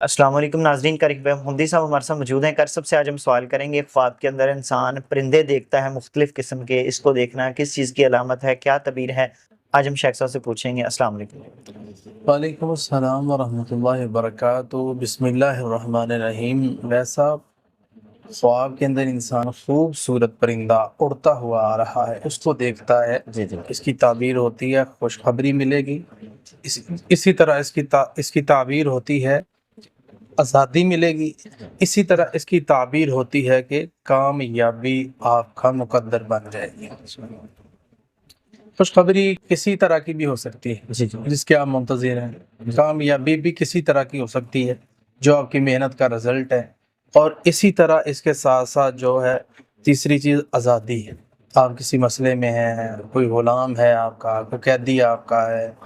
अस्सलाम वालेकुम नाज़रीन, करीब हुंदी साहब हमारे साथ मौजूद हैं। कर सबसे आज हम सवाल करेंगे, ख्वाब के अंदर इंसान परिंदे देखता है मुख्तलिफ किस्म के, इसको देखना किस चीज़ की अलामत है, क्या तबीर है? आज हम शेख साहब से पूछेंगे। अस्सलाम वालेकुम। वालेकुम अस्सलाम वरहमतुल्लाहि वबरकातुहू। बिस्मिल्लाहिर्रहमानिर्रहीम। वैसा ख्वाब के अंदर इंसान खूबसूरत परिंदा उड़ता हुआ आ रहा है, उसको देखता है। जी जी। इसकी ताबीर होती है खुशखबरी मिलेगी। इसी तरह इसकी ताबीर होती है आज़ादी मिलेगी। इसी तरह इसकी ताबीर होती है कि कामयाबी आपका मुकद्दर बन जाएगी। खुशखबरी किसी तरह की भी हो सकती है जी जी। जिसके आप मुंतज़िर हैं। कामयाबी भी किसी तरह की हो सकती है जो आपकी मेहनत का रिजल्ट है। और इसी तरह इसके साथ साथ जो है तीसरी चीज़ आज़ादी है। आप किसी मसले में हैं, कोई गुलाम है आपका, कोई कैदी आपका है,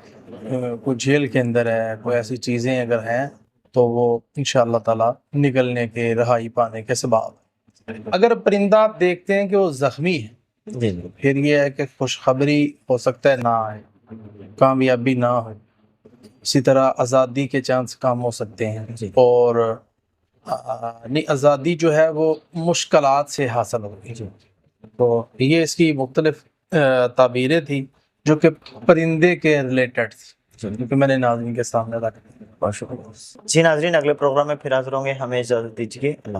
कोई जेल के अंदर है, कोई ऐसी चीज़ें अगर हैं तो वो इंशाअल्लाह ताला निकलने के, रहाई पाने के सबब है। अगर परिंदा आप देखते हैं कि वो ज़ख्मी है, जी जी। फिर ये है कि खुशखबरी हो सकता है ना आए, कामयाबी ना हो। इसी तरह आज़ादी के चांस कम हो सकते हैं। जी। और नहीं, आज़ादी जो है वो मुश्किलात से हासिल होगी। जी। तो ये इसकी मुख्तलिफ ताबीरें थी जो कि परिंदे के रिलेटेड थी, क्योंकि मैंने नाज़रीन के सामने रख दी। बहुत शुक्रिया। जी नाज़रीन, अगले प्रोग्राम में फिर हाज़िर होंगे। हमें इजाज़त दीजिए। अल्लाह हाफ़िज़।